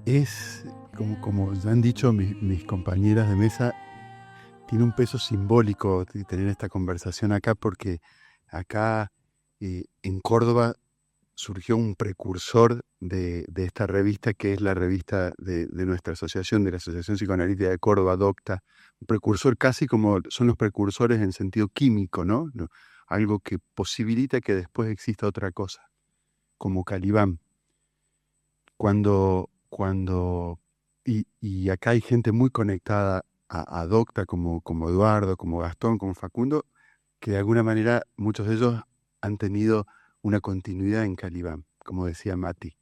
Es, como ya han dicho mis compañeras de mesa, tiene un peso simbólico tener esta conversación acá porque acá en Córdoba surgió un precursor de esta revista que es la revista de nuestra asociación, de la Asociación Psicoanalítica de Córdoba, DOCTA, un precursor casi como son los precursores en sentido químico, ¿no? Algo que posibilita que después exista otra cosa, como Calibán. Y acá hay gente muy conectada a Docta, como Eduardo, como Gastón, como Facundo, que de alguna manera muchos de ellos han tenido una continuidad en Calibán, como decía Mati.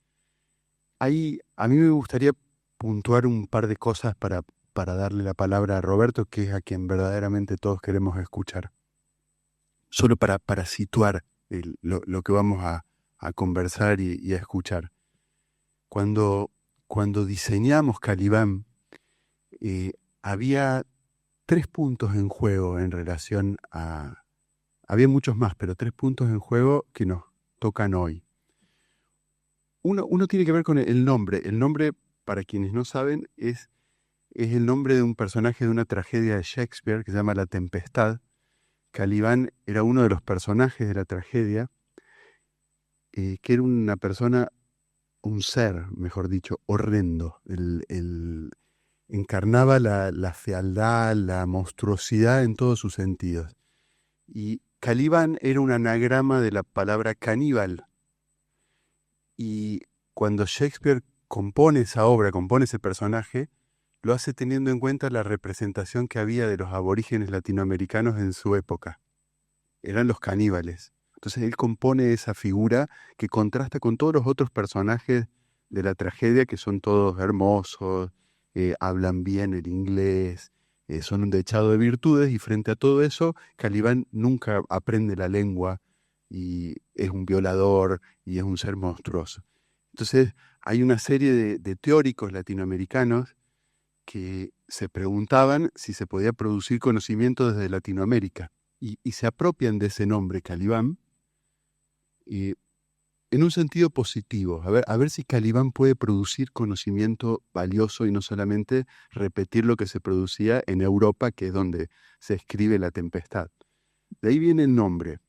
Ahí, a mí me gustaría puntuar un par de cosas para darle la palabra a Roberto, que es a quien verdaderamente todos queremos escuchar. Solo para situar lo que vamos a conversar y a escuchar. Cuando, cuando diseñamos Calibán, eh, había 3 puntos en juego en relación a... Había muchos más, pero 3 puntos en juego que nos tocan hoy. Uno tiene que ver con el nombre. El nombre, para quienes no saben, es el nombre de un personaje de una tragedia de Shakespeare que se llama La Tempestad. Calibán era uno de los personajes de la tragedia, que era una persona, un ser, mejor dicho, horrendo. Encarnaba la fealdad, la monstruosidad en todos sus sentidos. Y Calibán era un anagrama de la palabra caníbal. Y cuando Shakespeare compone esa obra, compone ese personaje, lo hace teniendo en cuenta la representación que había de los aborígenes latinoamericanos en su época. Eran los caníbales. Entonces él compone esa figura que contrasta con todos los otros personajes de la tragedia, que son todos hermosos, hablan bien el inglés, son un dechado de virtudes, y frente a todo eso, Calibán nunca aprende la lengua y es un violador y es un ser monstruoso. Entonces hay una serie de teóricos latinoamericanos que se preguntaban si se podía producir conocimiento desde Latinoamérica y se apropian de ese nombre, Calibán, eh, en un sentido positivo. A ver si Calibán puede producir conocimiento valioso y no solamente repetir lo que se producía en Europa, que es donde se escribe La Tempestad. De ahí viene el nombre.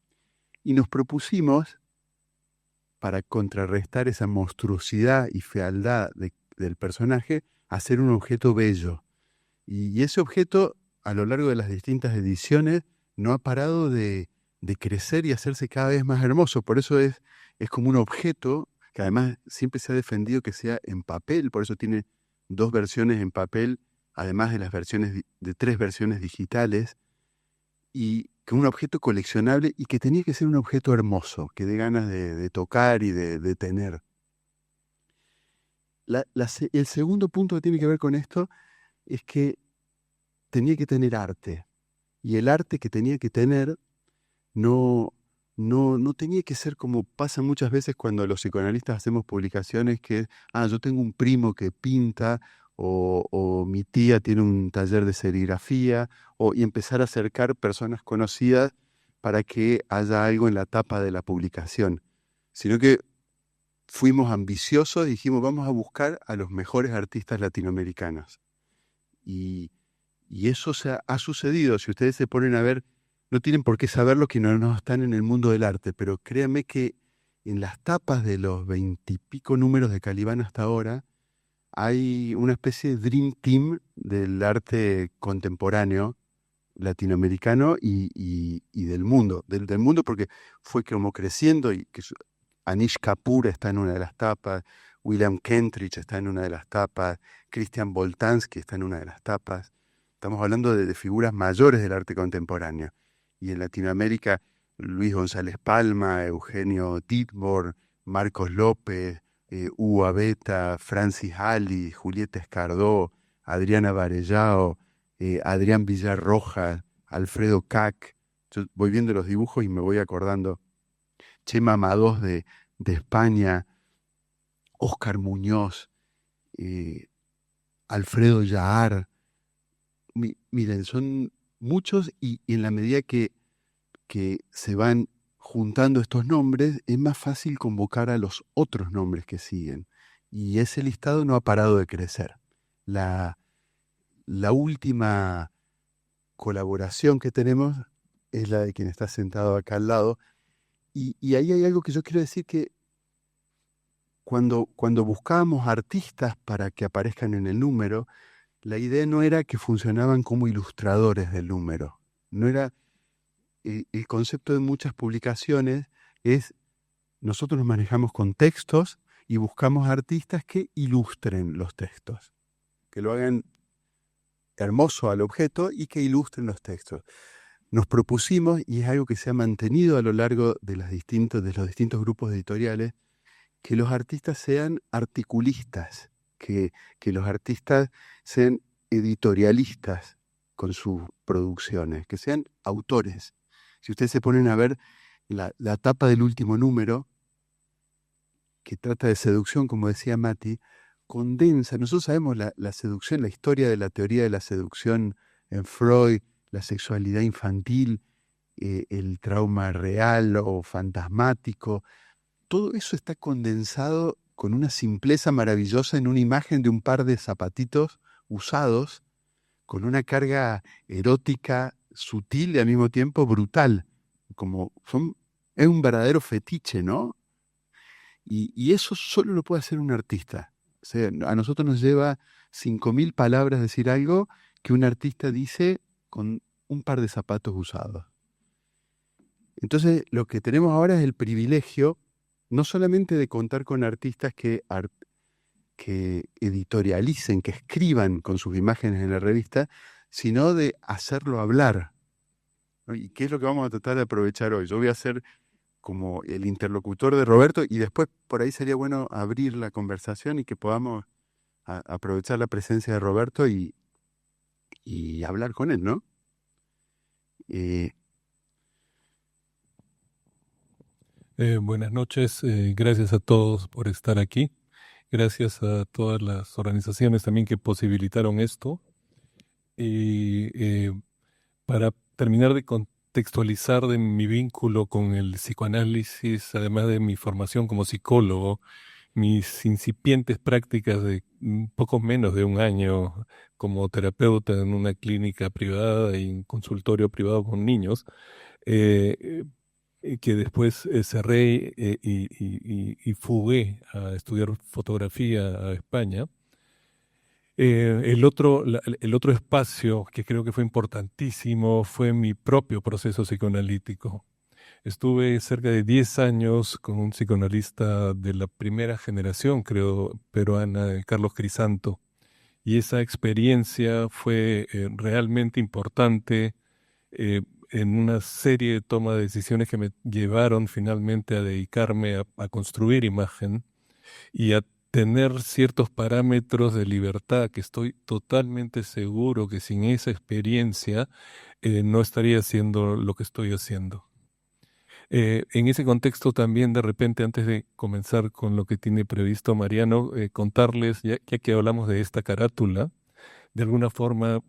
Y nos propusimos, para contrarrestar esa monstruosidad y fealdad del personaje, hacer un objeto bello. Y ese objeto, a lo largo de las distintas ediciones, no ha parado de crecer y hacerse cada vez más hermoso. Por eso es como un objeto que además siempre se ha defendido que sea en papel, por eso tiene 2 versiones en papel, además de las versiones de 3 versiones digitales, y que un objeto coleccionable y que tenía que ser un objeto hermoso, que dé ganas de tocar y de tener. El segundo punto que tiene que ver con esto es que tenía que tener arte. Y el arte que tenía que tener no tenía que ser como pasa muchas veces cuando los psicoanalistas hacemos publicaciones que, yo tengo un primo que pinta, o mi tía tiene un taller de serigrafía, y empezar a acercar personas conocidas para que haya algo en la tapa de la publicación, sino que fuimos ambiciosos y dijimos, vamos a buscar a los mejores artistas latinoamericanos. Y, y eso ha sucedido. Si ustedes se ponen a ver, no tienen por qué saberlo que no están en el mundo del arte, pero créanme que en las tapas de los 20 y pico números de Calibán hasta ahora, hay una especie de Dream Team del arte contemporáneo latinoamericano y del mundo. Del mundo porque fue como creciendo y que Anish Kapoor está en una de las tapas, William Kentridge está en una de las tapas, Christian Boltanski está en una de las tapas. Estamos hablando de figuras mayores del arte contemporáneo. Y en Latinoamérica, Luis González Palma, Eugenio Ditbor, Marcos López, Hugo Abeta, Francis Ali, Julieta Escardó, Adriana Varellao, Adrián Villarroja, Alfredo Cac. Yo voy viendo los dibujos y me voy acordando. Chema Amadós de España, Óscar Muñoz, eh, Alfredo Yahar. Miren, son muchos y en la medida que se van juntando estos nombres, es más fácil convocar a los otros nombres que siguen. y ese listado no ha parado de crecer. La, la última colaboración que tenemos es la de quien está sentado acá al lado, y ahí hay algo que yo quiero decir que cuando buscábamos artistas para que aparezcan en el número, la idea no era que funcionaban como ilustradores del número. No era, el concepto de muchas publicaciones es, nosotros nos manejamos con textos y buscamos artistas que ilustren los textos, que lo hagan hermoso al objeto y que ilustren los textos. Nos propusimos, y es algo que se ha mantenido a lo largo de los distintos grupos editoriales, que los artistas sean articulistas, que los artistas sean editorialistas con sus producciones, que sean autores. Si ustedes se ponen a ver la tapa del último número, que trata de seducción, como decía Mati, condensa, nosotros sabemos la seducción, la historia de la teoría de la seducción en Freud, la sexualidad infantil, el trauma real o fantasmático, todo eso está condensado con una simpleza maravillosa en una imagen de un par de zapatitos usados, con una carga erótica sutil y al mismo tiempo brutal. Es un verdadero fetiche, ¿no? Y eso solo lo puede hacer un artista. O sea, a nosotros nos lleva 5.000 palabras decir algo que un artista dice con un par de zapatos usados. Entonces, lo que tenemos ahora es el privilegio no solamente de contar con artistas que editorialicen, que escriban con sus imágenes en la revista, sino de hacerlo hablar, ¿no? ¿Y qué es lo que vamos a tratar de aprovechar hoy? Yo voy a ser como el interlocutor de Roberto y después por ahí sería bueno abrir la conversación y que podamos aprovechar la presencia de Roberto y hablar con él, ¿no? Eh, Buenas noches, gracias a todos por estar aquí, gracias a todas las organizaciones también que posibilitaron esto. Y para terminar de contextualizar de mi vínculo con el psicoanálisis, además de mi formación como psicólogo, mis incipientes prácticas de un poco menos de un año como terapeuta en una clínica privada y un consultorio privado con niños, eh, que después cerré y fugué a estudiar fotografía a España. El otro espacio que creo que fue importantísimo fue mi propio proceso psicoanalítico. Estuve cerca de 10 años con un psicoanalista de la primera generación, creo, peruana, Carlos Crisanto, y esa experiencia fue realmente importante en una serie de toma de decisiones que me llevaron finalmente a dedicarme a construir imagen y a tener ciertos parámetros de libertad que estoy totalmente seguro que sin esa experiencia no estaría haciendo lo que estoy haciendo. En ese contexto también de repente, antes de comenzar con lo que tiene previsto Mariano, contarles, ya que hablamos de esta carátula, de alguna forma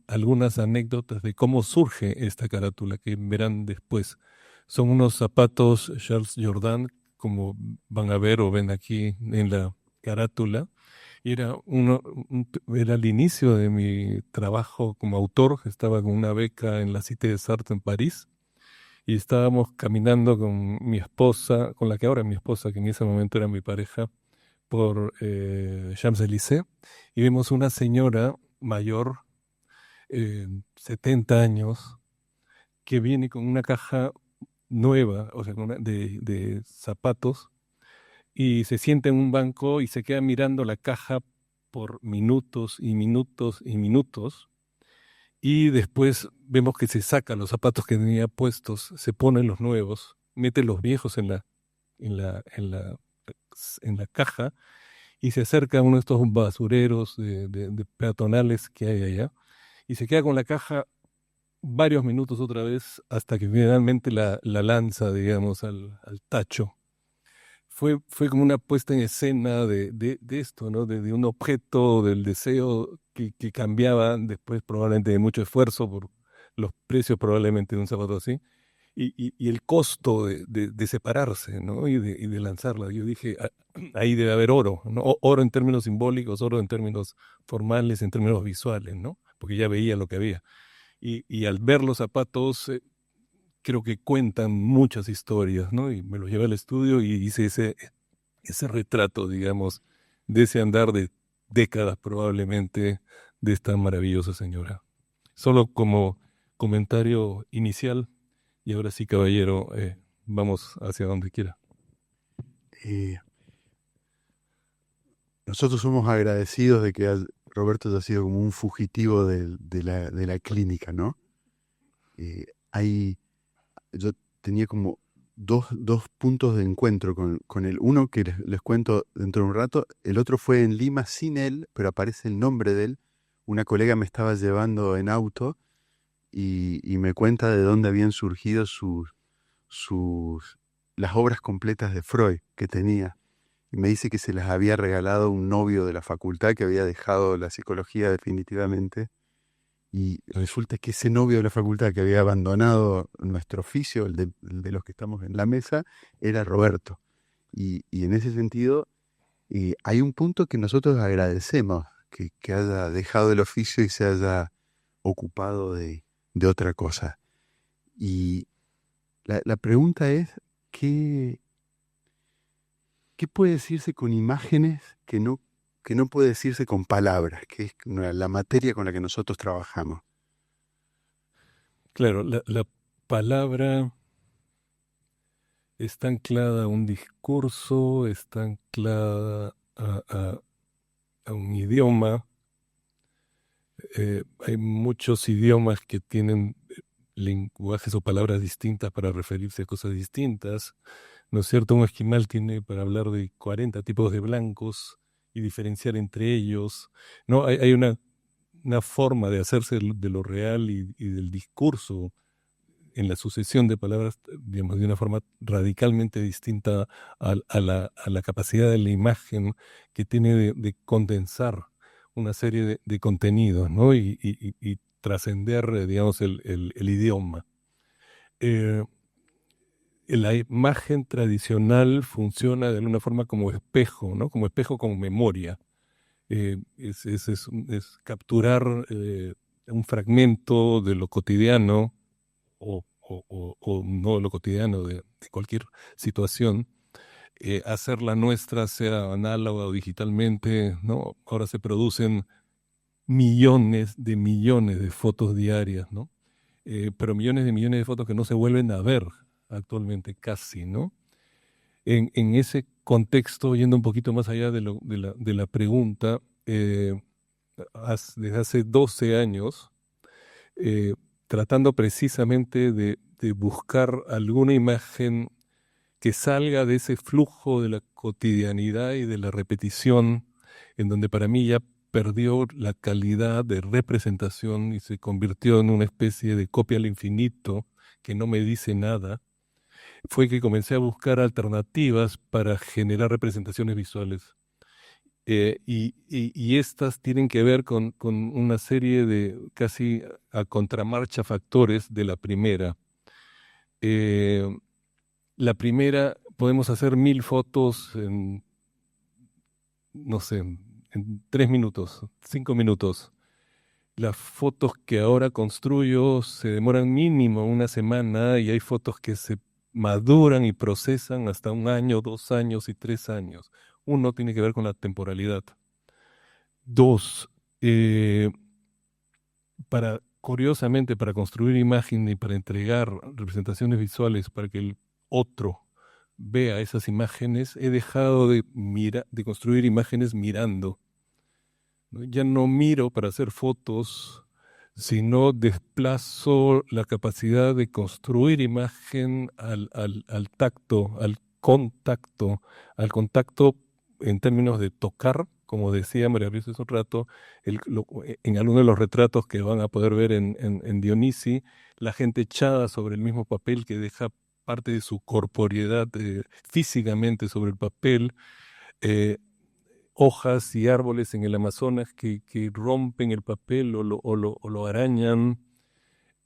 algunas anécdotas de cómo surge esta carátula que verán después. Son unos zapatos Charles Jordan, como van a ver o ven aquí en la carátula. Y era el inicio de mi trabajo como autor. Estaba con una beca en la Cité des Arts en París y estábamos caminando con mi esposa, con la que ahora es mi esposa, que en ese momento era mi pareja, por Champs-Élysées, y vimos una señora mayor, 70 años, que viene con una caja nueva, o sea, de zapatos, y se sienta en un banco y se queda mirando la caja por minutos y minutos y minutos, y después vemos que se saca los zapatos que tenía puestos, se ponen los nuevos, mete los viejos en la, en la, en la caja y se acerca a uno de estos basureros de peatonales que hay allá y se queda con la caja varios minutos otra vez hasta que finalmente la lanza, digamos, al tacho. Fue como una puesta en escena de esto, ¿no? De un objeto, del deseo que cambiaba después probablemente de mucho esfuerzo por los precios probablemente de un zapato así. y el costo de separarse, ¿no? Y de lanzarla. Yo dije, ahí debe haber oro, ¿no? Oro en términos simbólicos, oro en términos formales, en términos visuales, ¿no? Porque ya veía lo que había. Y al ver los zapatos, creo que cuentan muchas historias, ¿no? Y me los llevé al estudio y hice ese retrato, digamos, de ese andar de décadas probablemente de esta maravillosa señora. Solo como comentario inicial, y ahora sí, caballero, vamos hacia donde quiera. Eh, Nosotros somos agradecidos de que Roberto haya sido como un fugitivo de la clínica, ¿no? Eh, hay, yo tenía como dos puntos de encuentro con él. Uno que les cuento dentro de un rato, el otro fue en Lima sin él, pero aparece el nombre de él. Una colega me estaba llevando en auto y me cuenta de dónde habían surgido sus, las obras completas de Freud que tenía. Y me dice que se las había regalado un novio de la facultad que había dejado la psicología definitivamente. Y resulta que ese novio de la facultad que había abandonado nuestro oficio, el de los que estamos en la mesa, era Roberto. Y en ese sentido, hay un punto que nosotros agradecemos, que haya dejado el oficio y se haya ocupado de otra cosa. Y la pregunta es, ¿qué, ¿qué puede decirse con imágenes que no puede decirse con palabras, que es la materia con la que nosotros trabajamos? Claro, la palabra está anclada a un discurso, está anclada a un idioma. Hay muchos idiomas que tienen lenguajes o palabras distintas para referirse a cosas distintas. ¿No es cierto? Un esquimal tiene para hablar de 40 tipos de blancos y diferenciar entre ellos. No, hay una forma de hacerse de lo real y del discurso en la sucesión de palabras, digamos, de una forma radicalmente distinta a la capacidad de la imagen que tiene de condensar una serie de contenidos, ¿no? Y trascender, digamos, el idioma. Eh, la imagen tradicional funciona de alguna forma como espejo, ¿no? Como espejo con memoria. Es capturar un fragmento de lo cotidiano o no de lo cotidiano, de cualquier situación, hacerla nuestra, sea análoga o digitalmente, ¿no? Ahora se producen millones de fotos diarias, ¿no? Pero millones de fotos que no se vuelven a ver actualmente casi, ¿no? En ese contexto, yendo un poquito más allá de la pregunta, desde hace 12 años, eh, tratando precisamente de buscar alguna imagen que salga de ese flujo de la cotidianidad y de la repetición, en donde para mí ya perdió la calidad de representación y se convirtió en una especie de copia al infinito que no me dice nada, fue que comencé a buscar alternativas para generar representaciones visuales. Y estas tienen que ver con una serie de casi a contramarcha factores de la primera. Eh, la primera, podemos hacer 1000 fotos en, no sé, en 3 minutos, 5 minutos. Las fotos que ahora construyo se demoran mínimo una semana y hay fotos que se maduran y procesan hasta 1 año, 2 años y 3 años. Uno tiene que ver con la temporalidad. Dos, eh, curiosamente, para construir imagen y para entregar representaciones visuales para que el otro vea esas imágenes, he dejado de construir imágenes mirando, ¿no? Ya no miro para hacer fotos, sino desplazo la capacidad de construir imagen al tacto, al contacto en términos de tocar, como decía María Luisa hace un rato, en algunos de los retratos que van a poder ver en Dionisi, la gente echada sobre el mismo papel que deja parte de su corporeidad físicamente sobre el papel, eh, hojas y árboles en el Amazonas que rompen el papel o lo arañan,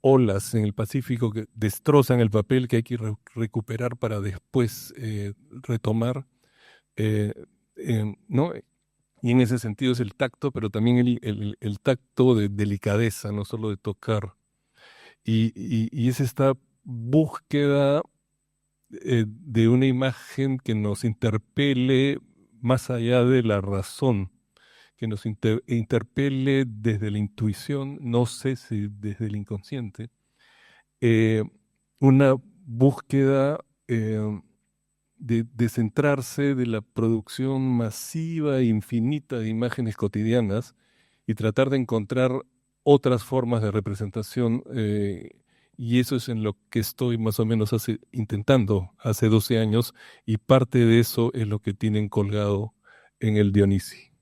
olas en el Pacífico que destrozan el papel que hay que recuperar para después retomar, eh, ¿no? Y en ese sentido es el tacto, pero también el tacto de delicadeza, no solo de tocar. Y es esta búsqueda de una imagen que nos interpele más allá de la razón, que nos interpele desde la intuición, no sé si desde el inconsciente, eh, una búsqueda de centrarse de la producción masiva e infinita de imágenes cotidianas y tratar de encontrar otras formas de representación. Y eso es en lo que estoy más o menos intentando hace 12 años, y parte de eso es lo que tienen colgado en el Dionisi.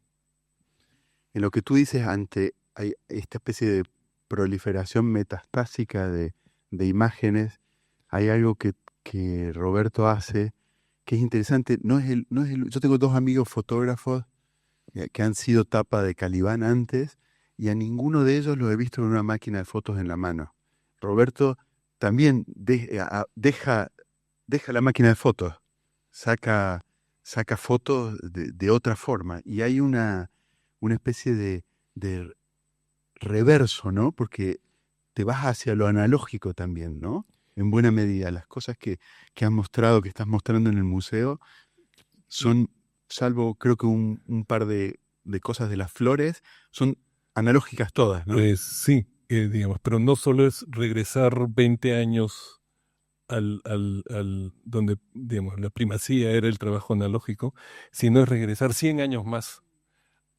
En lo que tú dices, hay esta especie de proliferación metastásica de imágenes, hay algo que Roberto hace que es interesante. Yo tengo dos amigos fotógrafos que han sido tapa de Calibán antes, y a ninguno de ellos lo he visto con una máquina de fotos en la mano. Roberto también deja la máquina de fotos, saca, saca fotos de otra forma, y hay una especie de reverso, ¿no? Porque te vas hacia lo analógico también, ¿no? En buena medida, las cosas que has mostrado, que estás mostrando en el museo, son, salvo creo que un par de cosas de las flores, son analógicas todas, ¿no? Sí, digamos, pero no solo es regresar 20 años al donde, digamos, la primacía era el trabajo analógico, sino es regresar 100 años más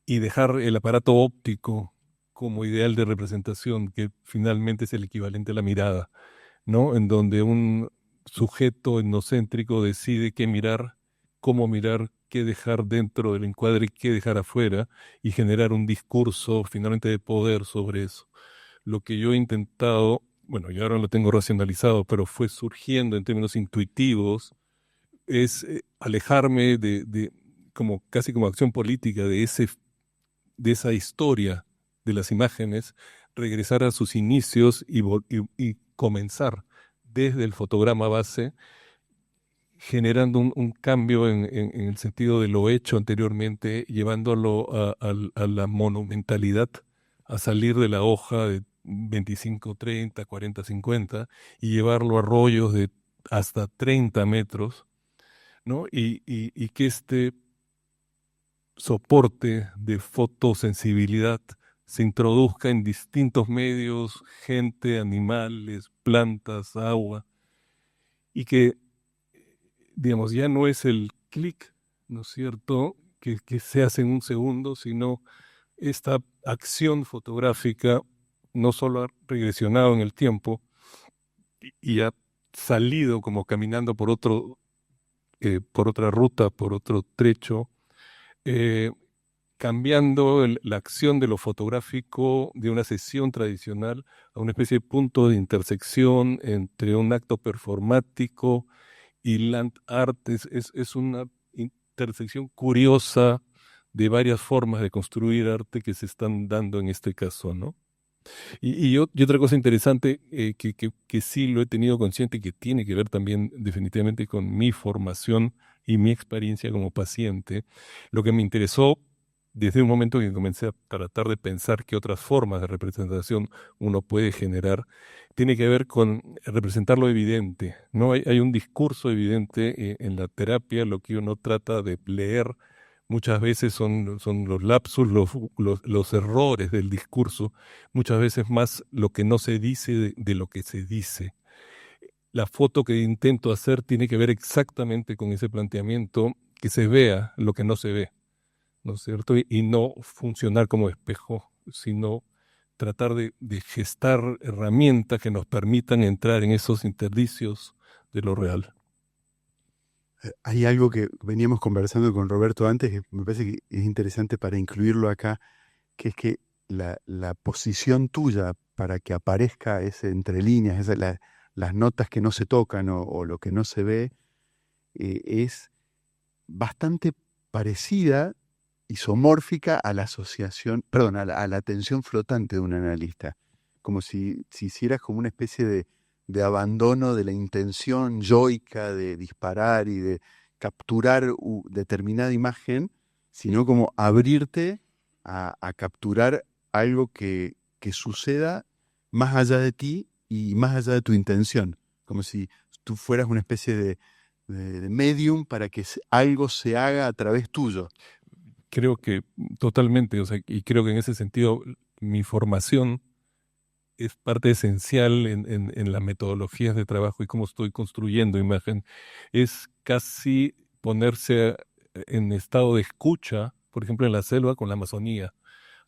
y dejar el aparato óptico como ideal de representación, que finalmente es el equivalente a la mirada, ¿no? En donde un sujeto etnocéntrico decide qué mirar, cómo mirar, qué dejar dentro del encuadre y qué dejar afuera, y generar un discurso finalmente de poder sobre eso. Lo que yo he intentado, bueno, yo ahora lo tengo racionalizado, pero fue surgiendo en términos intuitivos, es alejarme como casi como acción política de esa historia de las imágenes, regresar a sus inicios y comenzar desde el fotograma base, generando un cambio en el sentido de lo hecho anteriormente, llevándolo a la monumentalidad, a salir de la hoja de 25, 30, 40, 50 y llevarlo a rollos de hasta 30 metros, ¿no? Y que este soporte de fotosensibilidad se introduzca en distintos medios, gente, animales, plantas, agua, y que, digamos, ya no es el clic, ¿no es cierto?, que se hace en un segundo, sino esta acción fotográfica no solo ha regresionado en el tiempo y ha salido como caminando por otra ruta, por otro trecho, eh, cambiando la acción de lo fotográfico de una sesión tradicional a una especie de punto de intersección entre un acto performático y land art. Es una intersección curiosa de varias formas de construir arte que se están dando en este caso, ¿no? Y otra cosa interesante, que sí lo he tenido consciente y que tiene que ver también definitivamente con mi formación y mi experiencia como paciente, lo que me interesó desde un momento que comencé a tratar de pensar qué otras formas de representación uno puede generar, tiene que ver con representar lo evidente, ¿no? Hay un discurso evidente en la terapia. Lo que uno trata de leer muchas veces son los lapsus, los errores del discurso, muchas veces más lo que no se dice de lo que se dice. La foto que intento hacer tiene que ver exactamente con ese planteamiento, que se vea lo que no se ve, ¿no es cierto? Y no funcionar como espejo, sino tratar de gestar herramientas que nos permitan entrar en esos interdicios de lo real. Hay algo que veníamos conversando con Roberto antes que me parece que es interesante para incluirlo acá, que es que la posición tuya para que aparezca ese entre líneas, las notas que no se tocan o lo que no se ve, es bastante parecida, isomórfica a la asociación, perdón, a la atención flotante de un analista. como si hicieras como una especie de abandono de la intención yoica de disparar y de capturar determinada imagen, sino como abrirte a capturar algo que suceda más allá de ti y más allá de tu intención, como si tú fueras una especie de medium para que algo se haga a través tuyo. Creo que totalmente, o sea, y creo que en ese sentido mi formación es parte esencial en las metodologías de trabajo y cómo estoy construyendo imagen. Es casi ponerse en estado de escucha, por ejemplo, en la selva con la Amazonía,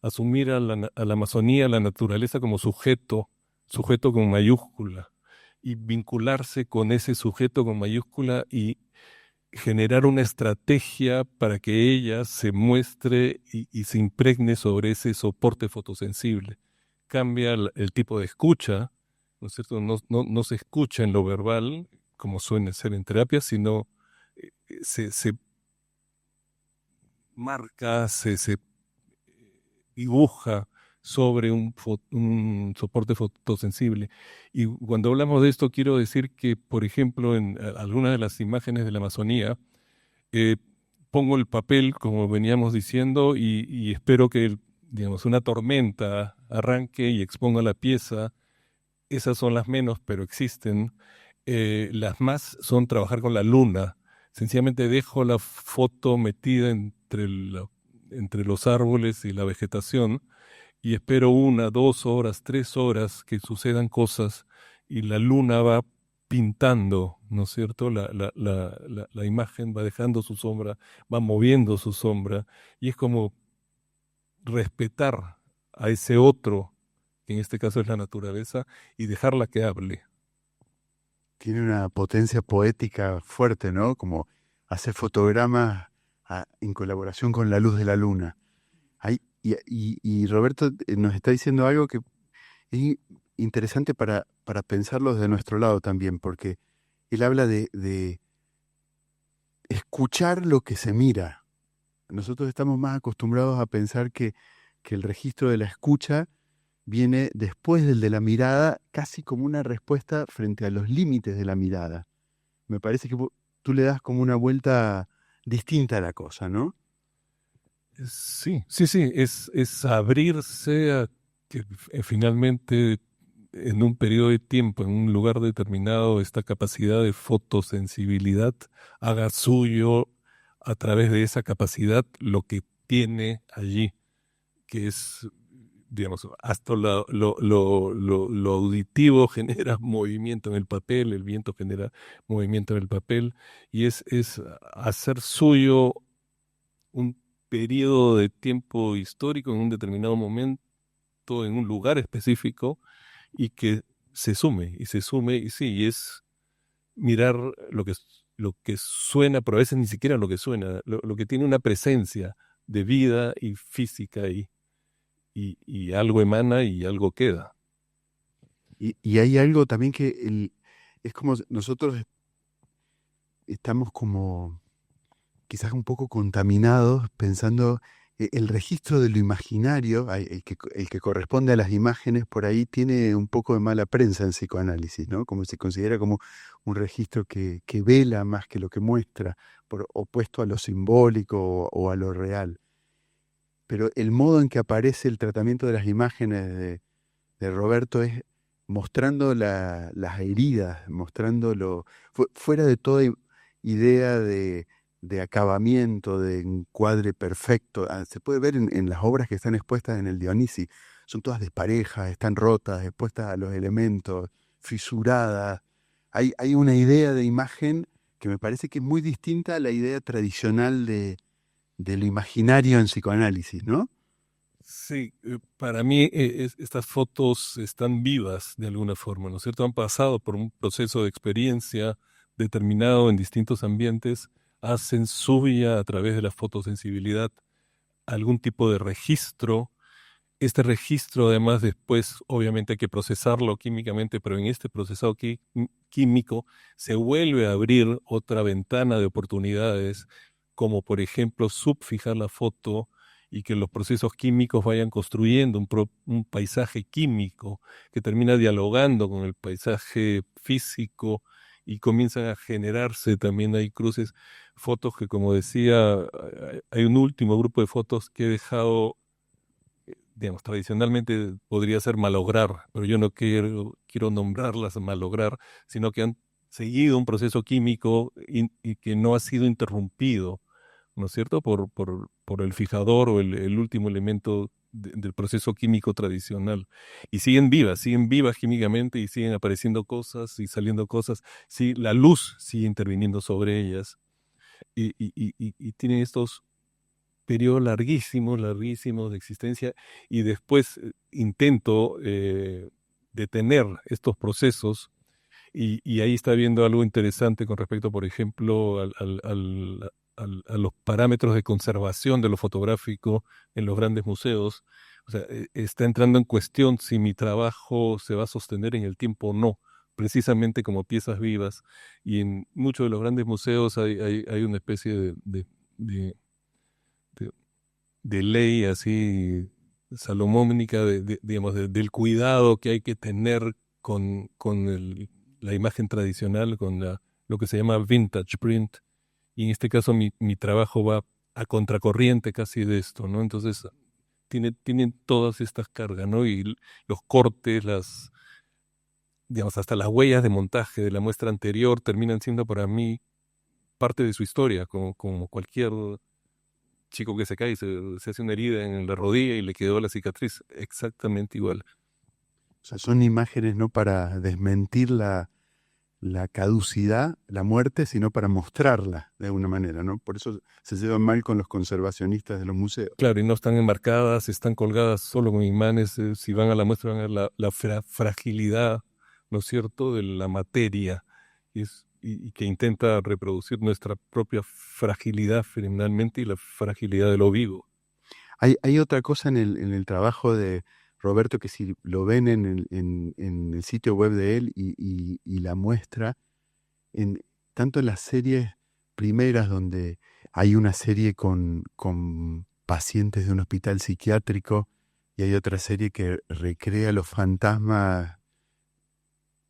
asumir a la Amazonía, a la naturaleza como sujeto, sujeto con mayúscula, y vincularse con ese sujeto con mayúscula y generar una estrategia para que ella se muestre y se impregne sobre ese soporte fotosensible. Cambia el tipo de escucha, ¿no es cierto? No se escucha en lo verbal, como suele ser en terapia, sino se marca, se dibuja sobre un soporte fotosensible. Y cuando hablamos de esto, quiero decir que, por ejemplo, en algunas de las imágenes de la Amazonía, eh, pongo el papel, como veníamos diciendo, y espero que, digamos, una tormenta arranque y exponga la pieza. Esas son las menos, pero existen. Las más son trabajar con la luna. Sencillamente dejo la foto metida entre los árboles y la vegetación y espero 1, 2 horas, 3 horas que sucedan cosas y la luna va pintando, ¿no es cierto? La imagen va dejando su sombra, va moviendo su sombra y es como respetar a ese otro, que en este caso es la naturaleza, y dejarla que hable. Tiene una potencia poética fuerte, ¿no? Como hacer fotogramas en colaboración con la luz de la luna. Y Roberto nos está diciendo algo que es interesante para pensarlo desde nuestro lado también, porque él habla de escuchar lo que se mira. Nosotros estamos más acostumbrados a pensar que el registro de la escucha viene después del de la mirada, casi como una respuesta frente a los límites de la mirada. Me parece que tú le das como una vuelta distinta a la cosa, ¿no? Sí, sí, sí, es abrirse a que finalmente en un periodo de tiempo, en un lugar determinado, esta capacidad de fotosensibilidad haga suyo a través de esa capacidad lo que tiene allí, que es, digamos, hasta lo auditivo genera movimiento en el papel, el viento genera movimiento en el papel, y es hacer suyo un periodo de tiempo histórico en un determinado momento, en un lugar específico, y que se sume, y sí, y es mirar lo que suena, pero a veces ni siquiera lo que suena, lo que tiene una presencia de vida y física, y algo emana y algo queda. Y hay algo también que es como nosotros estamos como quizás un poco contaminados pensando el registro de lo imaginario, el que corresponde a las imágenes, por ahí tiene un poco de mala prensa en psicoanálisis, ¿no? Como se considera como un registro que vela más que lo que muestra, opuesto a lo simbólico o a lo real. Pero el modo en que aparece el tratamiento de las imágenes de Roberto es mostrando las heridas, mostrándolo fuera de toda idea de acabamiento, de encuadre perfecto. Se puede ver en las obras que están expuestas en el Dionisi. Son todas desparejas, están rotas, expuestas a los elementos, fisuradas. Hay una idea de imagen que me parece que es muy distinta a la idea tradicional de lo imaginario en psicoanálisis, ¿no? Sí, para mí estas fotos están vivas de alguna forma, ¿no es cierto? Han pasado por un proceso de experiencia determinado en distintos ambientes, hacen suya a través de la fotosensibilidad algún tipo de registro. Este registro además después obviamente hay que procesarlo químicamente, pero en este procesado químico se vuelve a abrir otra ventana de oportunidades, como por ejemplo subfijar la foto y que los procesos químicos vayan construyendo un paisaje químico que termina dialogando con el paisaje físico y comienzan a generarse también hay cruces, fotos que como decía, hay un último grupo de fotos que he dejado, digamos, tradicionalmente podría ser malograr, pero yo no quiero nombrarlas malograr, sino que han seguido un proceso químico y que no ha sido interrumpido, ¿no es cierto?, por el fijador o el último elemento del proceso químico tradicional. Y siguen vivas químicamente y siguen apareciendo cosas y saliendo cosas. Sí, la luz sigue interviniendo sobre ellas y tienen estos periodos larguísimos, larguísimos de existencia y después intento detener estos procesos y ahí está viendo algo interesante con respecto, por ejemplo, a los parámetros de conservación de lo fotográfico en los grandes museos. O sea, está entrando en cuestión si mi trabajo se va a sostener en el tiempo o no, precisamente como piezas vivas. Y en muchos de los grandes museos hay una especie de, de- de ley así salomónica digamos, del cuidado que hay que tener con la imagen tradicional, con lo que se llama vintage print. Y en este caso mi trabajo va a contracorriente casi de esto, ¿no? Entonces tienen todas estas cargas, ¿no? Y los cortes, digamos, hasta las huellas de montaje de la muestra anterior terminan siendo para mí parte de su historia, como cualquier chico que se cae y se hace una herida en la rodilla y le quedó la cicatriz exactamente igual. O sea, son imágenes no para desmentir la caducidad, la muerte, sino para mostrarla de alguna manera, ¿no? Por eso se llevan mal con los conservacionistas de los museos. Claro, y no están enmarcadas, están colgadas solo con imanes. Si van a la muestra van a ver la fragilidad, ¿no es cierto?, de la materia y que intenta reproducir nuestra propia fragilidad finalmente y la fragilidad de lo vivo. Hay otra cosa en el trabajo de Roberto que si lo ven en el sitio web de él y la muestra, tanto en las series primeras donde hay una serie con pacientes de un hospital psiquiátrico y hay otra serie que recrea los fantasmas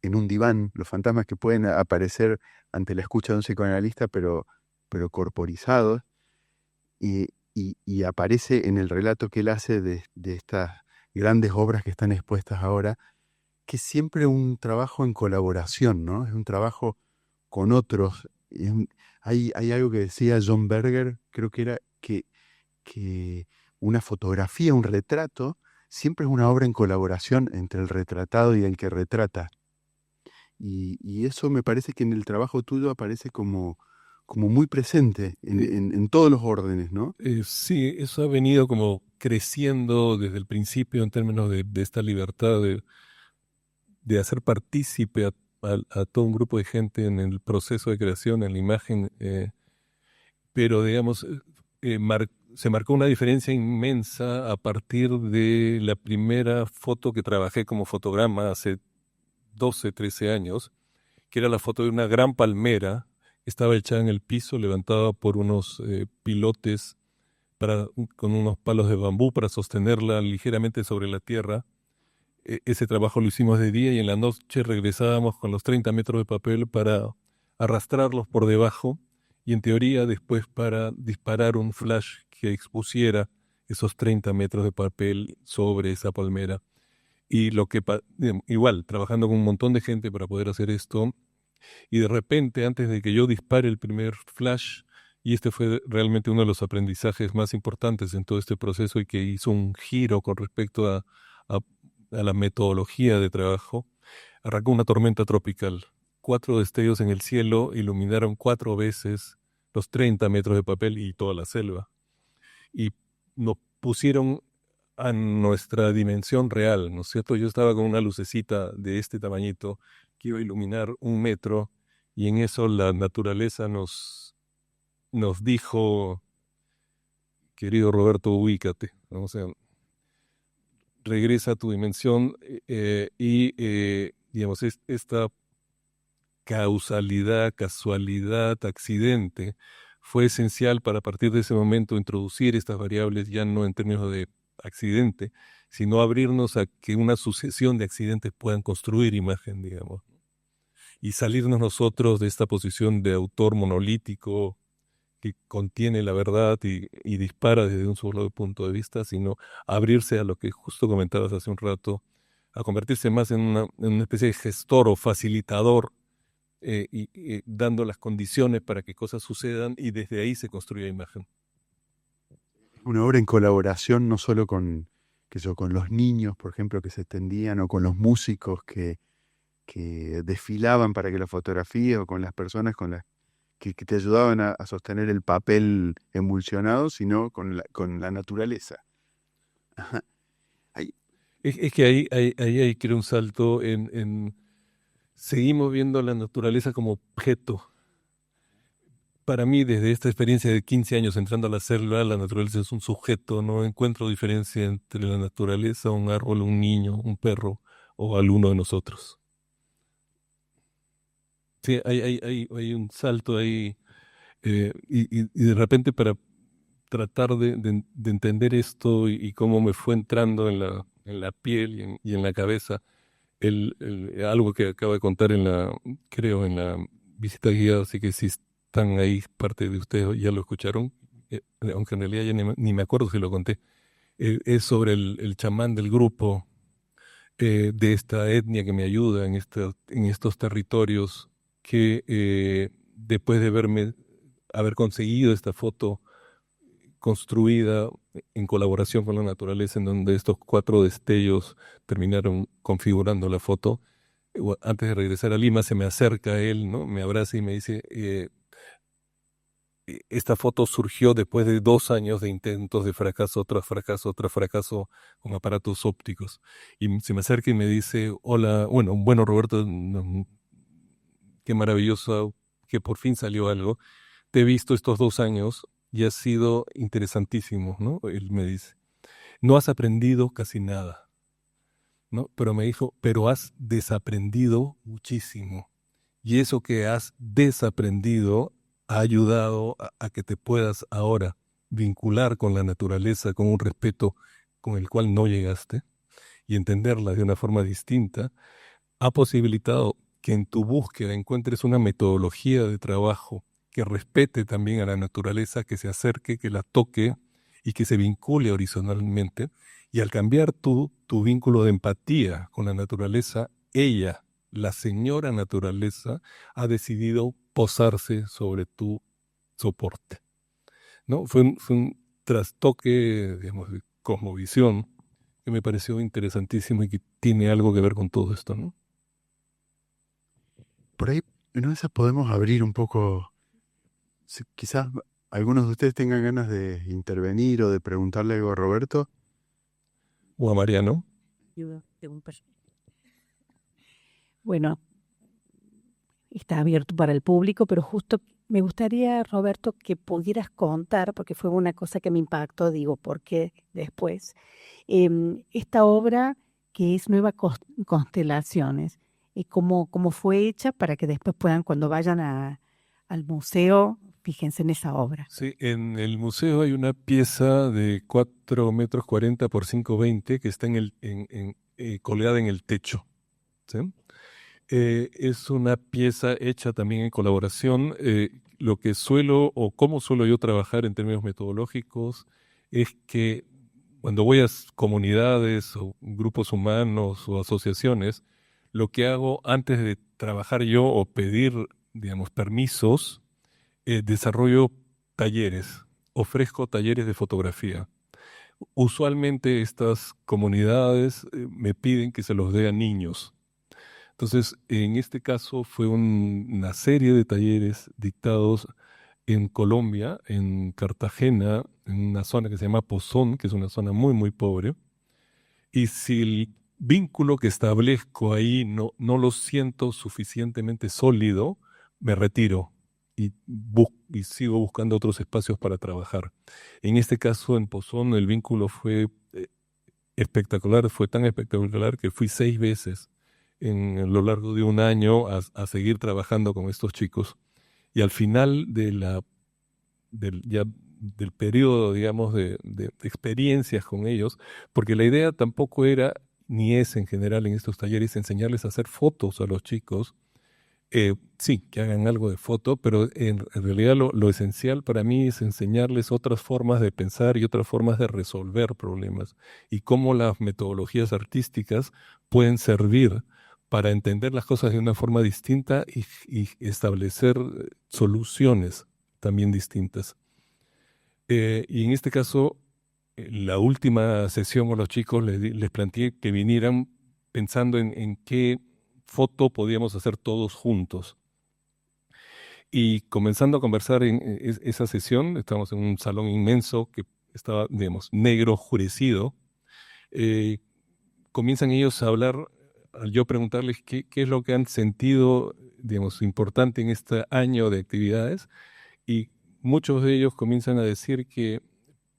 en un diván, los fantasmas que pueden aparecer ante la escucha de un psicoanalista, pero corporizados, y aparece en el relato que él hace de estas grandes obras que están expuestas ahora, que es siempre un trabajo en colaboración, ¿no? Es un trabajo con otros. Hay algo que decía John Berger, creo que era que una fotografía, un retrato, siempre es una obra en colaboración entre el retratado y el que retrata. Y eso me parece que en el trabajo tuyo aparece como muy presente en todos los órdenes, ¿no? Sí, eso ha venido como creciendo desde el principio en términos de esta libertad de hacer partícipe a todo un grupo de gente en el proceso de creación, en la imagen, pero digamos, se marcó una diferencia inmensa a partir de la primera foto que trabajé como fotograma hace 12, 13 años, que era la foto de una gran palmera que estaba echada en el piso, levantada por unos pilotes con unos palos de bambú para sostenerla ligeramente sobre la tierra. Ese trabajo lo hicimos de día y en la noche regresábamos con los 30 metros de papel para arrastrarlos por debajo y en teoría después para disparar un flash que expusiera esos 30 metros de papel sobre esa palmera. Y igual, trabajando con un montón de gente para poder hacer esto, y de repente, antes de que yo dispare el primer flash, y este fue realmente uno de los aprendizajes más importantes en todo este proceso y que hizo un giro con respecto a, a la metodología de trabajo, arrancó una tormenta tropical. 4 destellos en el cielo iluminaron 4 veces los 30 metros de papel y toda la selva. Y nos pusieron a nuestra dimensión real, ¿no es cierto? Yo estaba con una lucecita de este tamañito que iba a iluminar 1 metro y en eso la naturaleza nos dijo, querido Roberto, ubícate, ¿no? O sea, regresa a tu dimensión digamos, esta causalidad, casualidad, accidente, fue esencial para a partir de ese momento introducir estas variables ya no en términos de accidente, sino abrirnos a que una sucesión de accidentes puedan construir imagen, digamos, y salirnos nosotros de esta posición de autor monolítico que contiene la verdad y dispara desde un solo punto de vista, sino abrirse a lo que justo comentabas hace un rato, a convertirse más en una especie de gestor o facilitador, y dando las condiciones para que cosas sucedan y desde ahí se construye imagen. Una obra en colaboración no solo con, con los niños, por ejemplo, que se extendían, o con los músicos que desfilaban para que la fotografía, o con las personas que te ayudaban a sostener el papel emulsionado, sino con la naturaleza. Ajá. Es que ahí hay creo un salto seguimos viendo la naturaleza como objeto. Para mí, desde esta experiencia de 15 años entrando a la selva, la naturaleza es un sujeto, no encuentro diferencia entre la naturaleza, un árbol, un niño, un perro o alguno de nosotros. Sí, hay un salto ahí, y de repente para tratar de entender esto y cómo me fue entrando en la piel y en la cabeza, algo que acabo de contar creo, en la visita guiada, así que si están ahí, parte de ustedes ya lo escucharon, aunque en realidad ya ni me acuerdo si lo conté, es sobre el chamán del grupo, de esta etnia que me ayuda en estos territorios, que después de haber conseguido esta foto construida en colaboración con la naturaleza, en donde estos 4 destellos terminaron configurando la foto. Antes de regresar a Lima, se me acerca a él, ¿no? Me abraza y me dice, esta foto surgió después de 2 años de intentos de fracaso tras fracaso con aparatos ópticos. Y se me acerca y me dice, hola, bueno, Roberto, qué maravilloso que por fin salió algo. Te he visto estos 2 años y ha sido interesantísimo, ¿no? Él me dice, no has aprendido casi nada, ¿no? Pero me dijo, pero has desaprendido muchísimo. Y eso que has desaprendido ha ayudado a que te puedas ahora vincular con la naturaleza, con un respeto con el cual no llegaste, y entenderla de una forma distinta. Ha posibilitado que en tu búsqueda encuentres una metodología de trabajo que respete también a la naturaleza, que se acerque, que la toque y que se vincule horizontalmente. Y al cambiar tu vínculo de empatía con la naturaleza, ella, la señora naturaleza, ha decidido posarse sobre tu soporte, ¿no? Fue un trastoque, digamos, de cosmovisión que me pareció interesantísimo y que tiene algo que ver con todo esto, ¿no? Por ahí, en una de esas podemos abrir un poco, quizás algunos de ustedes tengan ganas de intervenir o de preguntarle algo a Roberto. O a Mariano. Bueno, está abierto para el público, pero justo me gustaría, Roberto, que pudieras contar, porque fue una cosa que me impactó, digo, porque después, esta obra que es Nueva Constelaciones, cómo fue hecha para que después puedan, cuando vayan al museo, fíjense en esa obra. Sí, en el museo hay una pieza de 4,40 metros por 5,20 que está colgada en el techo, ¿sí? Es una pieza hecha también en colaboración. Lo que suelo o cómo suelo yo trabajar en términos metodológicos es que cuando voy a comunidades o grupos humanos o asociaciones, lo que hago antes de trabajar yo o pedir, digamos, permisos, desarrollo talleres, ofrezco talleres de fotografía. Usualmente estas comunidades me piden que se los dé a niños. Entonces, en este caso fue una serie de talleres dictados en Colombia, en Cartagena, en una zona que se llama Pozón, que es una zona muy, muy pobre. Y si el vínculo que establezco ahí no lo siento suficientemente sólido, me retiro y sigo buscando otros espacios para trabajar. En este caso, en Pozón, el vínculo fue espectacular, fue tan espectacular que fui 6 veces en lo largo de un año a seguir trabajando con estos chicos. Y al final del periodo, digamos, de experiencias con ellos, porque la idea tampoco era, ni es en general en estos talleres, enseñarles a hacer fotos a los chicos. Sí, que hagan algo de foto, pero en realidad lo esencial para mí es enseñarles otras formas de pensar y otras formas de resolver problemas y cómo las metodologías artísticas pueden servir para entender las cosas de una forma distinta y establecer soluciones también distintas. Y en este caso, en la última sesión con los chicos les planteé que vinieran pensando en qué foto podíamos hacer todos juntos. Y comenzando a conversar en esa sesión, estábamos en un salón inmenso que estaba, digamos, negro, oscurecido. eh, Comienzan ellos a hablar, al yo preguntarles qué es lo que han sentido, digamos, importante en este año de actividades, y muchos de ellos comienzan a decir que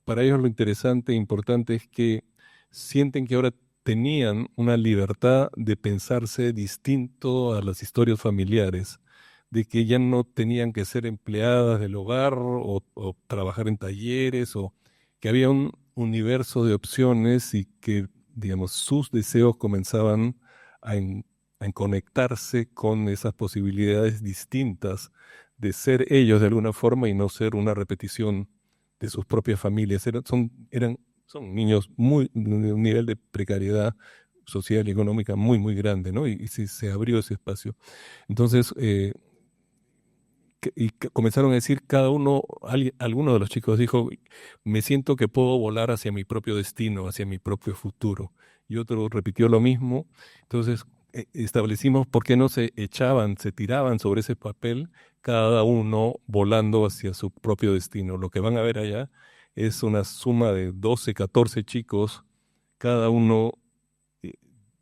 para ellos lo interesante e importante es que sienten que ahora tenían una libertad de pensarse distinto a las historias familiares, de que ya no tenían que ser empleadas del hogar o trabajar en talleres, o que había un universo de opciones y que, digamos, sus deseos comenzaban a, a conectarse con esas posibilidades distintas de ser ellos de alguna forma y no ser una repetición de sus propias familias. Son niños de un nivel de precariedad social y económica muy, muy grande, ¿no? Y se abrió ese espacio. Entonces, comenzaron a decir cada uno, alguno de los chicos dijo, me siento que puedo volar hacia mi propio destino, hacia mi propio futuro. Y otro repitió lo mismo. Entonces, establecimos por qué no se echaban, se tiraban sobre ese papel, cada uno volando hacia su propio destino. Lo que van a ver allá es una suma de 12, 14 chicos, cada uno eh,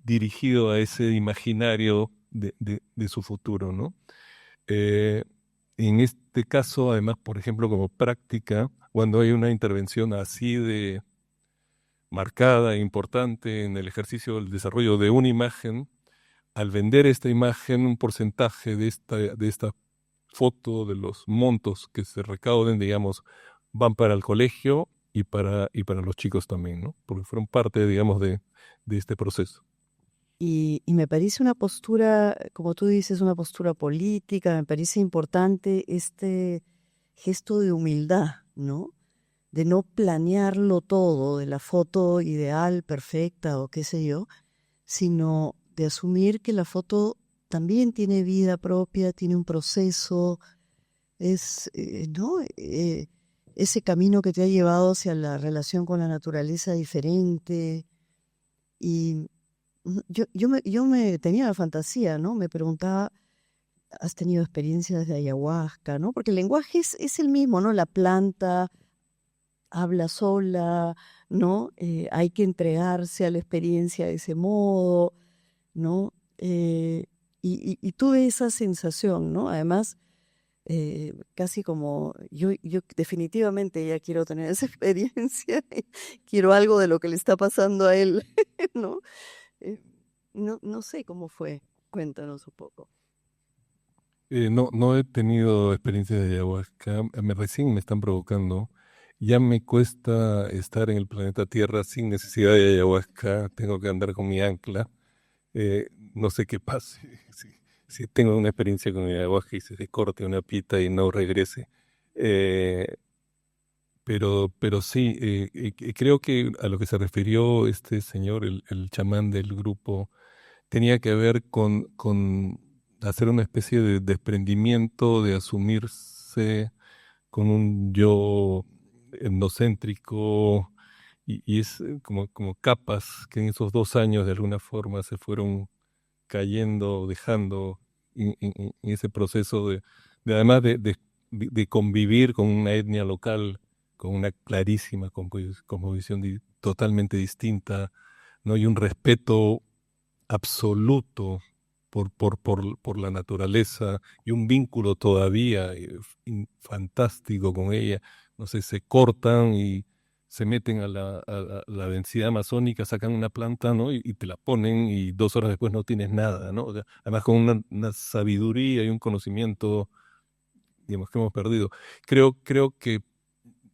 dirigido a ese imaginario de su futuro, ¿no? Eh, en este caso, además, por ejemplo, como práctica, cuando hay una intervención así de marcada e importante en el ejercicio del desarrollo de una imagen, al vender esta imagen, un porcentaje de esta foto, de los montos que se recauden, digamos, van para el colegio y para los chicos también, ¿no? Porque fueron parte, digamos, de este proceso. Y me parece una postura, como tú dices, una postura política, me parece importante este gesto de humildad, ¿no? De no planearlo todo, de la foto ideal, perfecta o qué sé yo, sino de asumir que la foto también tiene vida propia, tiene un proceso, es, ¿no? Ese camino que te ha llevado hacia la relación con la naturaleza diferente. Y yo me tenía la fantasía, ¿no? Me preguntaba, ¿has tenido experiencias de ayahuasca, ¿no? Porque el lenguaje es el mismo, ¿no? La planta habla sola, ¿no? Hay que entregarse a la experiencia de ese modo, ¿no? Y tuve esa sensación, ¿no? Además, casi como yo definitivamente ya quiero tener esa experiencia, quiero algo de lo que le está pasando a él, ¿no? Eh, no sé cómo fue, cuéntanos un poco. No he tenido experiencia de ayahuasca, recién me están provocando. Ya me cuesta estar en el planeta Tierra sin necesidad de ayahuasca, tengo que andar con mi ancla. No sé qué pase, si, si tengo una experiencia con el ayahuasca y se corte una pita y no regrese. Eh, pero sí, creo que a lo que se refirió este señor, el chamán del grupo, tenía que ver con hacer una especie de desprendimiento, de asumirse con un yo etnocéntrico, y es como capas que en esos 2 años de alguna forma se fueron cayendo, dejando en ese proceso además de convivir con una etnia local, con una clarísima cosmovisión totalmente distinta, ¿no? Y un respeto absoluto por la naturaleza y un vínculo todavía fantástico con ella. No sé, se cortan y se meten a la densidad amazónica, sacan una planta, ¿no? Y te la ponen y 2 horas después no tienes nada, ¿no? O sea, además con una sabiduría y un conocimiento digamos, que hemos perdido. Creo que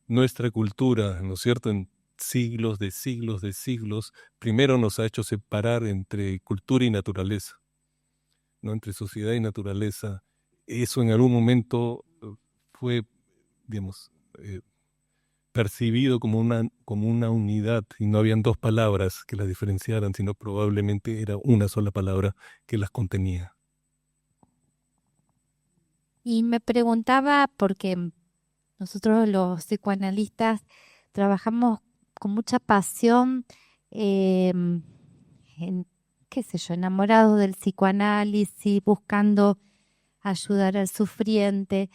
nuestra cultura, ¿no es cierto?, en siglos de siglos de siglos, primero nos ha hecho separar entre cultura y naturaleza, ¿no? Entre sociedad y naturaleza. Eso en algún momento fue, digamos, percibido como una unidad, y no habían dos palabras que las diferenciaran, sino probablemente era una sola palabra que las contenía. Y me preguntaba, porque nosotros los psicoanalistas trabajamos con mucha pasión, en, qué sé yo, enamorados del psicoanálisis, buscando ayudar al sufriente.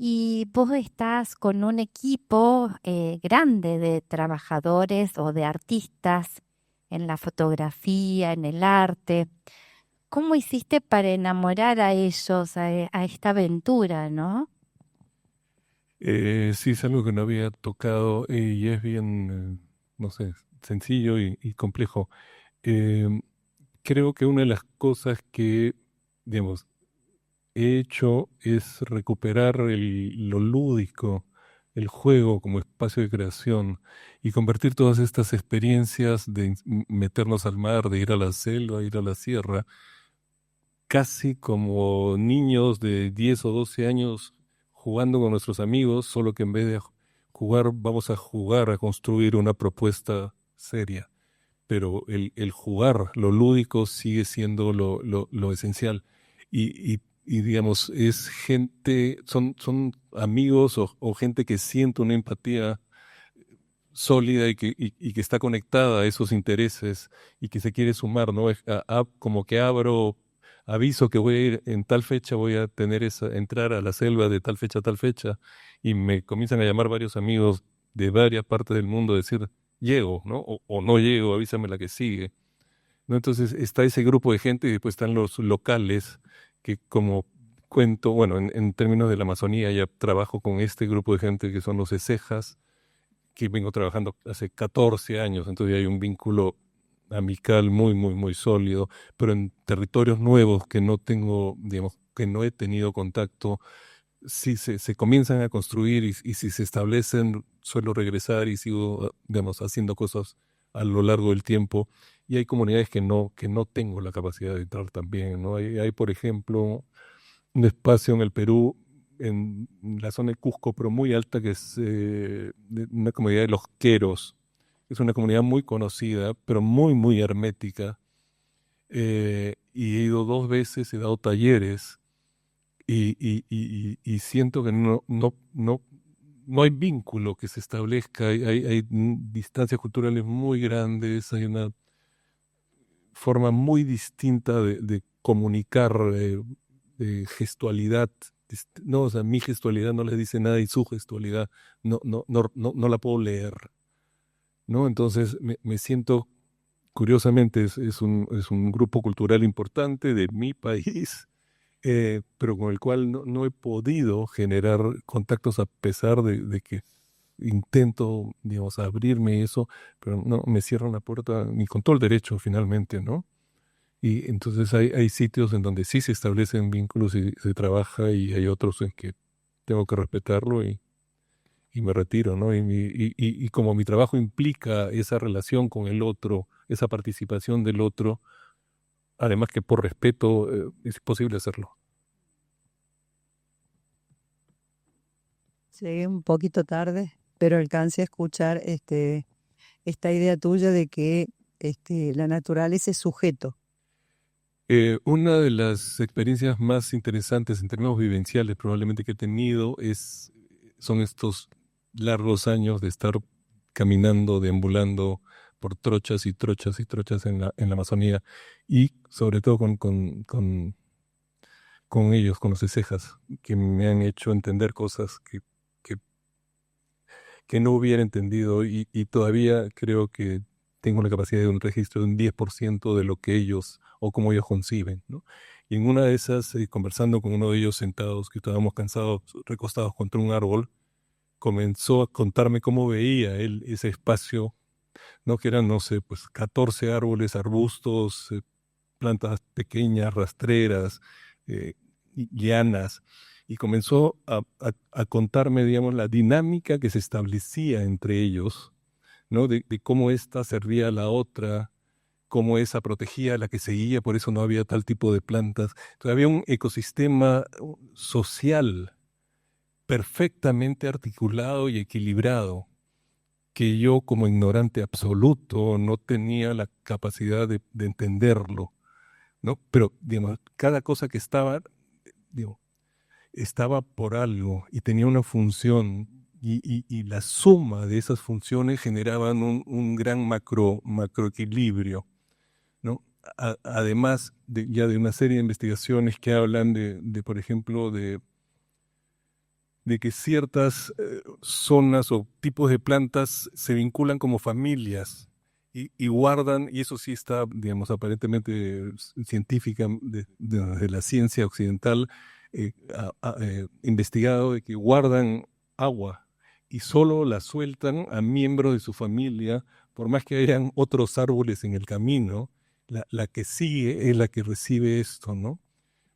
Y vos estás con un equipo grande de trabajadores o de artistas en la fotografía, en el arte. ¿Cómo hiciste para enamorar a ellos, a esta aventura, no? Sí, es algo que no había tocado y es bien, no sé, sencillo y complejo. Eh, Creo que una de las cosas que, digamos, he hecho es recuperar lo lúdico, el juego como espacio de creación y convertir todas estas experiencias de meternos al mar, de ir a la selva, ir a la sierra, casi como niños de 10 o 12 años jugando con nuestros amigos, solo que en vez de jugar, vamos a jugar a construir una propuesta seria. Pero el jugar, lo lúdico, sigue siendo lo esencial. Digamos, es gente, son amigos o gente que siente una empatía sólida y que está conectada a esos intereses y que se quiere sumar, ¿no? Como que aviso que voy a ir en tal fecha, voy a entrar a la selva de tal fecha a tal fecha, y me comienzan a llamar varios amigos de varias partes del mundo a decir, llego, ¿no? O no llego, avísame la que sigue, ¿no? Entonces está ese grupo de gente y después están los locales que, como cuento, bueno, en términos de la Amazonía ya trabajo con este grupo de gente que son los Esejas, que vengo trabajando hace 14 años, entonces hay un vínculo amical muy, muy, muy sólido, pero en territorios nuevos que no tengo, digamos, que no he tenido contacto, si se comienzan a construir y si se establecen, suelo regresar y sigo, digamos, haciendo cosas a lo largo del tiempo. Y hay comunidades que no tengo la capacidad de entrar también, ¿no? Hay, por ejemplo, un espacio en el Perú, en la zona de Cusco, pero muy alta, que es una comunidad de los Queros. Es una comunidad muy conocida, pero muy, muy hermética. Y he ido 2 veces, he dado talleres y siento que no hay vínculo que se establezca. Hay distancias culturales muy grandes, hay una forma muy distinta de comunicar, gestualidad. No, o sea, mi gestualidad no le dice nada y su gestualidad no la puedo leer, ¿no? Entonces me siento, curiosamente, es un grupo cultural importante de mi país, pero con el cual no he podido generar contactos a pesar de que intento, digamos, abrirme y eso, pero no me cierran la puerta ni con todo el derecho finalmente, ¿no? Y entonces hay sitios en donde sí se establecen vínculos y se trabaja, y hay otros en que tengo que respetarlo y me retiro, ¿no? Y como mi trabajo implica esa relación con el otro, esa participación del otro, además que por respeto, es posible hacerlo. Llegué un poquito tarde, pero alcancé a escuchar esta idea tuya de que la naturaleza es sujeto. Una de las experiencias más interesantes en términos vivenciales probablemente que he tenido son estos largos años de estar caminando, deambulando por trochas y trochas y trochas en la Amazonía, y sobre todo con ellos, con los Esejas, que me han hecho entender cosas que, que no hubiera entendido, y todavía creo que tengo la capacidad de un registro de un 10% de lo que ellos o como ellos conciben, ¿no? Y en una de esas, conversando con uno de ellos sentados, que estábamos cansados, recostados contra un árbol, comenzó a contarme cómo veía él ese espacio, ¿no? Que eran, no sé, pues 14 árboles, arbustos, plantas pequeñas, rastreras, llanas, y comenzó a contarme, digamos, la dinámica que se establecía entre ellos, ¿no? De cómo esta servía a la otra, cómo esa protegía a la que seguía, por eso no había tal tipo de plantas. Entonces había un ecosistema social perfectamente articulado y equilibrado, que yo como ignorante absoluto no tenía la capacidad de entenderlo, ¿no? Pero, digamos, cada cosa que estaba, digo, estaba por algo y tenía una función, y la suma de esas funciones generaban un gran macroequilibrio, ¿no? Además ya de una serie de investigaciones que hablan por ejemplo, de que ciertas zonas o tipos de plantas se vinculan como familias y guardan, y eso sí está, digamos, aparentemente científica, de la ciencia occidental, investigado, de que guardan agua y solo la sueltan a miembros de su familia, por más que hayan otros árboles en el camino, la que sigue es la que recibe esto, ¿no?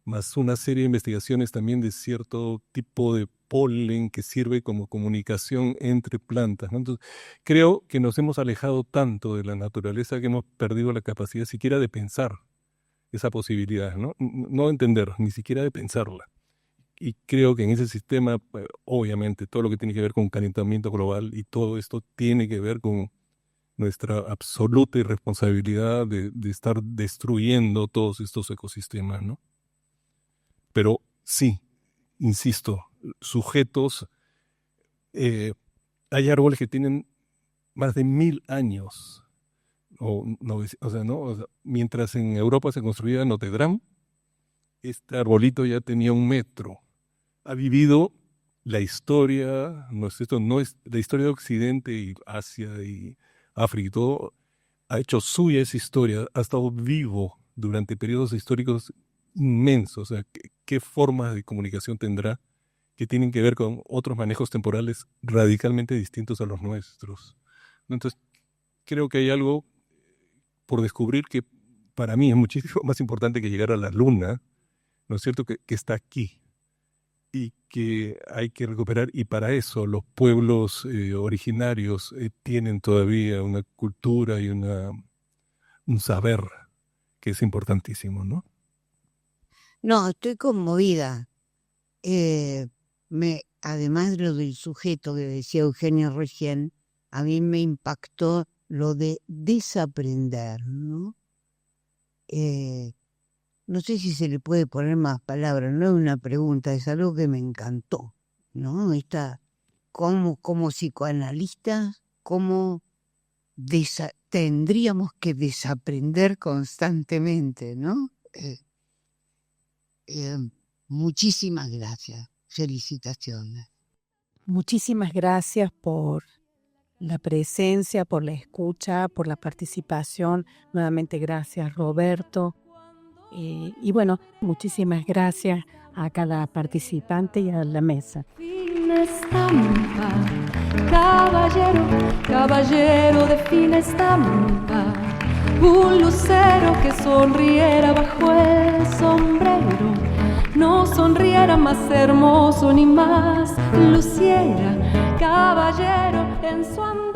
Más una serie de investigaciones también de cierto tipo de polen que sirve como comunicación entre plantas, ¿no? Entonces, creo que nos hemos alejado tanto de la naturaleza que hemos perdido la capacidad siquiera de pensar esa posibilidad, ¿no? No de entender, ni siquiera de pensarla. Y creo que en ese sistema, pues, obviamente, todo lo que tiene que ver con calentamiento global y todo esto tiene que ver con nuestra absoluta irresponsabilidad de estar destruyendo todos estos ecosistemas, ¿no? Pero sí, insisto, sujetos, hay árboles que tienen más de 1000 años, mientras en Europa se construía Notre Dame, este arbolito ya tenía 1 metro. Ha vivido la historia, no es la historia de Occidente y Asia y África y todo, ha hecho suya esa historia, ha estado vivo durante periodos históricos inmensos. O sea, ¿qué formas de comunicación tendrá que tienen que ver con otros manejos temporales radicalmente distintos a los nuestros? Entonces, creo que hay algo por descubrir que para mí es muchísimo más importante que llegar a la luna, ¿no es cierto?, que está aquí y que hay que recuperar, y para eso los pueblos originarios tienen todavía una cultura y un saber que es importantísimo, ¿no? No, estoy conmovida. Además de lo del sujeto que decía Eugenia recién, a mí me impactó lo de desaprender, ¿no? No sé si se le puede poner más palabras, no es una pregunta, es algo que me encantó, ¿no? Como psicoanalistas, cómo tendríamos que desaprender constantemente, ¿no? Muchísimas gracias, felicitaciones. Muchísimas gracias por la presencia, por la escucha, por la participación. Nuevamente gracias, Roberto. Y bueno, muchísimas gracias a cada participante y a la mesa. Fina estampa, caballero, caballero de fina estampa, un lucero que sonriera bajo el sombrero, no sonriera más hermoso ni más luciera, caballero en su andar.